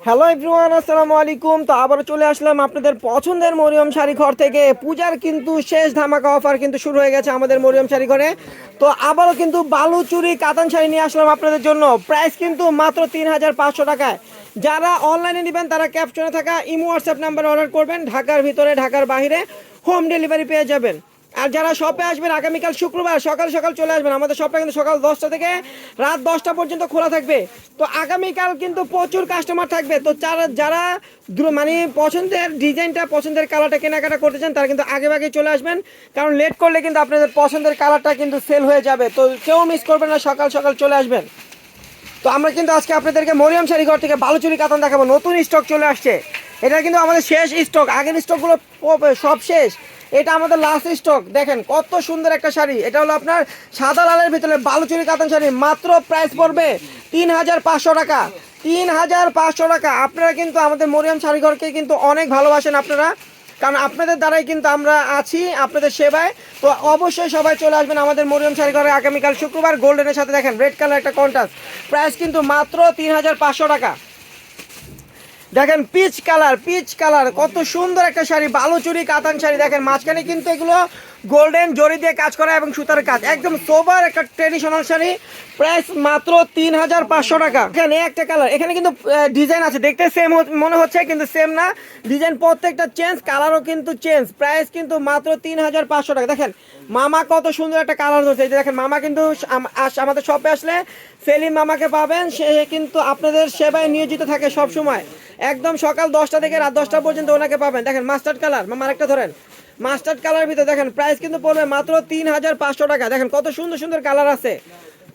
Hello everyone, আসসালামু আলাইকুম। তো আবারও চলে আসলাম আপনাদের পছন্দের মরিয়ম শাড়ি ঘর থেকে। পূজার কিন্তু শেষ ধামাকা অফার কিন্তু শুরু হয়ে গেছে আমাদের মরিয়ম শাড়ি ঘরে। তো আবারও কিন্তু বালুচুরি কাতান শাড়ি নিয়ে আসলাম আপনাদের জন্য। প্রাইস কিন্তু মাত্র 3500 টাকায়। যারা অনলাইনে নেবেন তারা ক্যাপশনে থাকা ইমো হোয়াটসঅ্যাপ নাম্বারে অর্ডার করবেন। ঢাকার ভিতরে ঢাকার বাইরে হোম ডেলিভারি পেয়ে যাবেন। আর যারা শপে আসবেন আগামীকাল শুক্রবার সকাল সকাল চলে আসবেন। আমাদের শপটা কিন্তু সকাল 10টা থেকে রাত 10টা পর্যন্ত খোলা থাকবে। তো আগামীকাল কিন্তু প্রচুর কাস্টমার থাকবে। তো যারা মানে পছন্দের ডিজাইনটা পছন্দের কালারটা কেনাকাটা করতে চান তারা কিন্তু আগে আগে চলে আসবেন, কারণ লেট করলে কিন্তু আপনাদের পছন্দের কালারটা কিন্তু সেল হয়ে যাবে। তো কেউ মিস করবেন না, সকাল সকাল চলে আসবেন। তো আমরা কিন্তু আজকে আপনাদেরকে মরিয়ম শাড়ি ঘর থেকে বালুচুরি কাতান দেখাবো। নতুন স্টক চলে আসছে। এটা কিন্তু আমাদের শেষ স্টক, আগের স্টকগুলো সব শেষ। এটা আমাদের লাস্ট স্টক। দেখেন কত সুন্দর একটা শাড়ি। এটা হলো আপনার সাদা লালের ভিতরে বালুচুরি কাতান শাড়ি। মাত্র প্রাইস পড়বে 3500 টাকা। 3500 টাকা। আপনারা কিন্তু আমাদের মরিয়ম শাড়ি ঘরকে কিন্তু অনেক ভালোবাসেন আপনারা, কারণ আপনাদের দ্বারাই কিন্তু আমরা আছি, আপনাদের সেবায়। তো অবশ্যই সবাই চলে আসবেন আমাদের মরিয়ম শাড়ি ঘরে আগামীকাল শুক্রবার। গোল্ডেনের সাথে দেখেন রেড কালার একটা কন্ট্রাস্ট। প্রাইস কিন্তু মাত্র 3500 টাকা। দেখেন পিচ কালার কত সুন্দর একটা শাড়ি, বালুচুরি কাতান শাড়ি। দেখেন মাঝখানে কিন্তু এগুলো গোল্ডেন জরি দিয়ে কাজ করা এবং সুতার কাজ, একদম সোবার একটা ট্রেডিশনাল শাড়ি। প্রাইস মাত্র 3500 টাকা। এখানে একটা কালার, এখানে কিন্তু ডিজাইন আছে, দেখতে সেম মনে হচ্ছে কিন্তু সেম না। ডিজাইন প্রত্যেকটা চেঞ্জ, কালারও কিন্তু চেঞ্জ। প্রাইস কিন্তু মাত্র 3500 টাকা। দেখেন মামা কত সুন্দর একটা কালার ধরছে। এই যে দেখেন মামা কিন্তু আমাদের শপে আসলে সেলিম মামাকে পাবেন। সে কিন্তু আপনাদের সেবায় নিয়োজিত থাকে সব সময়। একদম সকাল 10টা থেকে রাত 10টা পর্যন্ত ওনাকে পাবেন। দেখেন মাস্টার্ড কালার, মামা আরেকটা ধরেন। মাস্টার্ড কালার ভিতরে দেখেন প্রাইস কিন্তু পড়বে মাত্র 3500 টাকা। দেখেন কত সুন্দর সুন্দর কালার আছে,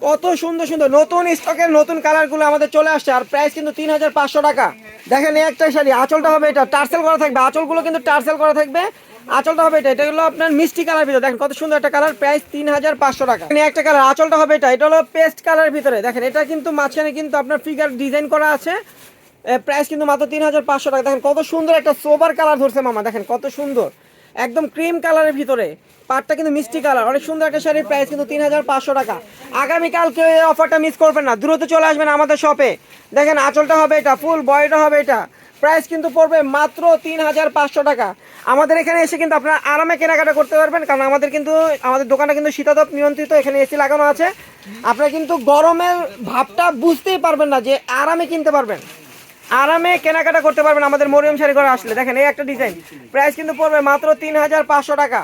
কত সুন্দর সুন্দর নতুন স্টকের নতুন কালারগুলো আমাদের চলে আসছে। আর প্রাইস কিন্তু 3500 টাকা। দেখেন এই একটা শাড়ি, আঁচলটা হবে এটা টার্সেল করা থাকবে। আঁচলগুলো কিন্তু টার্সেল করা থাকবে। আঁচলটা হবে এটা, এটা হলো আপনার মিষ্টি কালার ভিতরে। দেখেন কত সুন্দর একটা কালার। প্রাইস 3500 টাকা। এই একটা কালার, আঁচলটা হবে এটা, এটা হলো পেস্ট কালার ভিতরে। দেখেন এটা কিন্তু মাঝখানে কিন্তু আপনার ফিগার ডিজাইন করা আছে। প্রাইস কিন্তু মাত্র 3500 টাকা। দেখেন কত সুন্দর একটা সোবার কালার ধরছে মামা। দেখেন কত সুন্দর, একদম ক্রিম কালারের ভিতরে। পাটটা কিন্তু মিষ্টি কালার, অনেক সুন্দর একটা শাড়ির। প্রাইস কিন্তু 3500 টাকা। আগামীকাল কেউ এই অফারটা মিস করবেন না, দ্রুত চলে আসবেন আমাদের শপে। দেখেন আঁচলটা হবে এটা, ফুল বডিটা হবে এটা। প্রাইস কিন্তু পড়বে মাত্র 3500 টাকা। আমাদের এখানে এসে কিন্তু আপনারা আরামে কেনাকাটা করতে পারবেন, কারণ আমাদের দোকানটা কিন্তু শীতাতপ নিয়ন্ত্রিত। এখানে এসি লাগানো আছে। আপনারা কিন্তু গরমের ভাবটা বুঝতেই পারবেন না, যে আরামে কিনতে পারবেন, আরামে কেনাকাটা করতে পারবেন আমাদের মরিয়ম শাড়ি ঘরে আসলে। দেখেন এই একটা ডিজাইন, প্রাইস কিন্তু পড়বে মাত্র 3500 টাকা।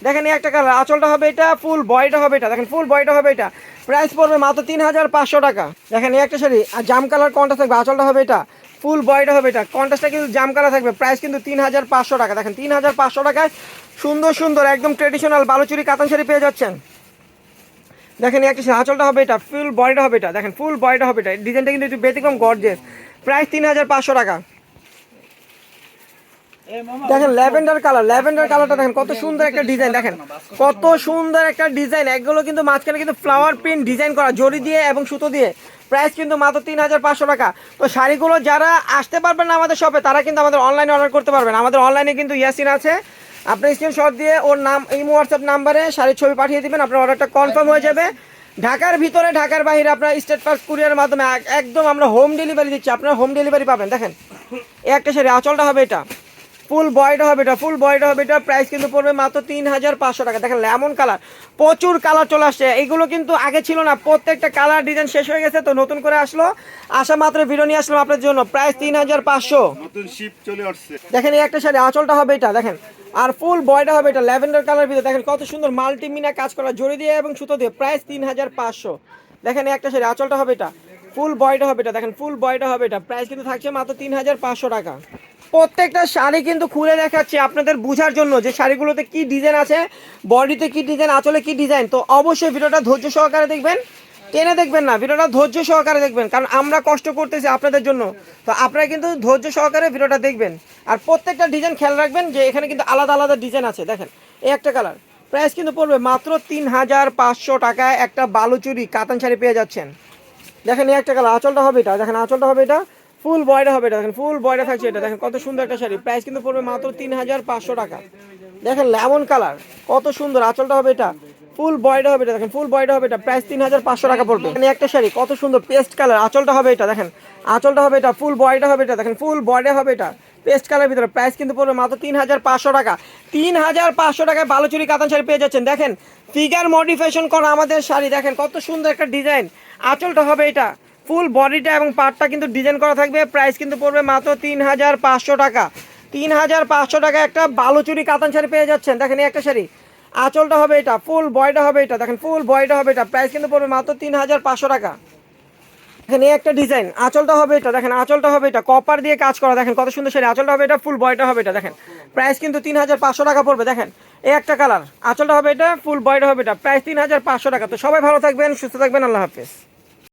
দেখেন এই একটা কালার, আঁচলটা হবে এটা, ফুল বডিটা হবে এটা। দেখেন ফুল বডিটা হবে এটা, প্রাইস পড়বে মাত্র 3500 টাকা। দেখেন এই একটা শাড়ি, আর জাম কালার কন্ট্রাস্ট থাকবে। আঁচলটা হবে এটা, ফুল বডিটা হবে এটা, কন্ট্রাস্টটা কিন্তু জাম কালার থাকবে। প্রাইস কিন্তু 3500 টাকা। দেখেন 3500 টাকায় সুন্দর সুন্দর একদম ট্রেডিশনাল বালুচুরি কাতান শাড়ি পেয়ে যাচ্ছেন। দেখেন এই একটা আঁচলটা হবে এটা, ফুল বডিটা হবে এটা। দেখেন ফুল বডিটা হবে এটা, ডিজাইনটা কিন্তু একটু ব্যতিক্রম গর্জিয়াস। প্রাইস 3500 টাকা। দেখেন ল্যাভেন্ডার কালারটা দেখেন কত সুন্দর একটা ডিজাইন। দেখেন কত সুন্দর একটা ডিজাইন। এগুলো কিন্তু মাঝখানে কিন্তু ফ্লাওয়ার প্রিন্ট ডিজাইন করা জরি দিয়ে এবং সুতো দিয়ে। প্রাইস কিন্তু মাত্র 3500 টাকা। তো শাড়িগুলো যারা আসতে পারবেন না আমাদের শপে, তারা কিন্তু আমাদের অনলাইনে অর্ডার করতে পারবেন। আমাদের অনলাইনে কিন্তু ইয়াসিন আছে, আপনি স্ক্রিনশট দিয়ে ওর নাম ইমো হোয়াটসঅ্যাপ নাম্বারে শাড়ির ছবি পাঠিয়ে দিবেন, আপনার অর্ডারটা কনফার্ম হয়ে যাবে। ঢাকার ভিতরে ঢাকার বাইরে আপনার স্টেট ফার্স্ট কুরিয়ারের মাধ্যমে একদম আমরা হোম ডেলিভারি দিচ্ছি, আপনারা হোম ডেলিভারি পাবেন। দেখেন এই একটা শাড়ি, আঁচলটা হবে এটা, ফুল বডিটা হবে এটা, ফুল বডিটা হবে এটা। প্রাইস কিন্তু পড়বে মাত্র 3500 টাকা। দেখেন লেমন কালার, প্রচুর কালার চলে আসছে। এইগুলো কিন্তু আগে ছিল না, প্রত্যেকটা কালার ডিজাইন শেষ হয়ে গেছে, তো নতুন করে আসলো। আসা মাত্র ভিডিও নিয়ে আসলাম আপনার জন্য। প্রাইস 3500। নতুন শিপ চলে আসছে। দেখেন এই একটা শাড়ি, আঁচলটা হবে এটা, দেখেন আর ফুল বডিটা হবে এটা ল্যাভেন্ডার কালার ভিতরে। দেখেন কত সুন্দর মাল্টিমিনা কাজ করা জড়ি দিয়ে এবং সুতো দিয়ে। প্রাইস 3500। দেখেন এই একটা শাড়ি, আঁচলটা হবে এটা, ফুল বডিটা হবে এটা। দেখেন ফুল বডিটা হবে এটা, প্রাইস কিন্তু থাকছে মাত্র 3500 টাকা। প্রত্যেকটা শাড়ি কিন্তু খুলে দেখাচ্ছি আপনাদের বোঝার জন্য যে শাড়িগুলোতে কি ডিজাইন আছে, বডিতে কি ডিজাইন, আঁচলে কি ডিজাইন। তো অবশ্যই ভিডিওটা ধৈর্য সহকারে দেখবেন, টেনে দেখবেন না, ভিডিওটা ধৈর্য সহকারে দেখবেন, কারণ আমরা কষ্ট করতেছি আপনাদের জন্য। তো আপনারা কিন্তু ধৈর্য সহকারে ভিডিওটা দেখবেন। আর প্রত্যেকটা ডিজাইন খেয়াল রাখবেন যে এখানে কিন্তু আলাদা আলাদা ডিজাইন আছে। দেখেন এই একটা কালার, প্রাইস কিন্তু পড়বে মাত্র 3500 টাকায় একটা বালুচুরি কাতান শাড়ি পেয়ে যাচ্ছেন। দেখেন এই একটা কালার, আঁচলটা হবে এটা, দেখেন আঁচলটা হবে এটা, ফুল বয়টা হবে এটা। দেখেন ফুল বয়টা থাকছে এটা। দেখেন কত সুন্দর একটা শাড়ি, প্রাইস কিন্তু পড়বে মাত্র 3500 টাকা। দেখেন লেমন কালার কত সুন্দর, আঁচলটা হবে এটা, ফুল বয়টা হবে এটা, দেখেন ফুল বয়টা হবে এটা, প্রাইস 3500 টাকা পড়বে। এখানে একটা শাড়ি কত সুন্দর পেস্ট কালার, আঁচলটা হবে এটা, দেখেন আঁচলটা হবে এটা, ফুল বয়টা হবে এটা, দেখেন ফুল বয়টা হবে এটা, পেস্ট কালার ভিতরে, প্রাইস কিন্তু পড়বে মাত্র 3500 টাকা। 3500 টাকায় বালুচুরি কাতান শাড়ি পেয়ে যাচ্ছেন। দেখেন ফিগার মডিফিকেশন করা আমাদের শাড়ি, দেখেন কত সুন্দর একটা ডিজাইন, আঁচলটা হবে এটা, ফুল বডিটা এবং পাটটা কিন্তু ডিজাইন করা থাকবে, প্রাইস কিন্তু পড়বে মাত্র 3500 টাকা। 3500 টাকা একটা বালুচুরি কাতান শাড়ি পেয়ে যাচ্ছেন। দেখেন এই একটা শাড়ি, আঁচলটা হবে এটা, ফুল বয়টা হবে এটা, দেখেন ফুল বয়টা হবে এটা, প্রাইস কিন্তু পড়বে মাত্র 3500 টাকা। এখানে একটা ডিজাইন, আঁচলটা হবে এটা, দেখেন আঁচলটা হবে এটা, কপার দিয়ে কাজ করা, দেখেন কত সুন্দর শাড়ি, আঁচলটা হবে এটা, ফুল বয়টা হবে এটা, দেখেন প্রাইস কিন্তু 3500 টাকা পড়বে। দেখেন এই একটা কালার, আঁচলটা হবে এটা, ফুল বয়টা হবে এটা, প্রাইস 3500 টাকা। তো সবাই ভালো থাকবেন, সুস্থ থাকবেন, আল্লাহ হাফেজ।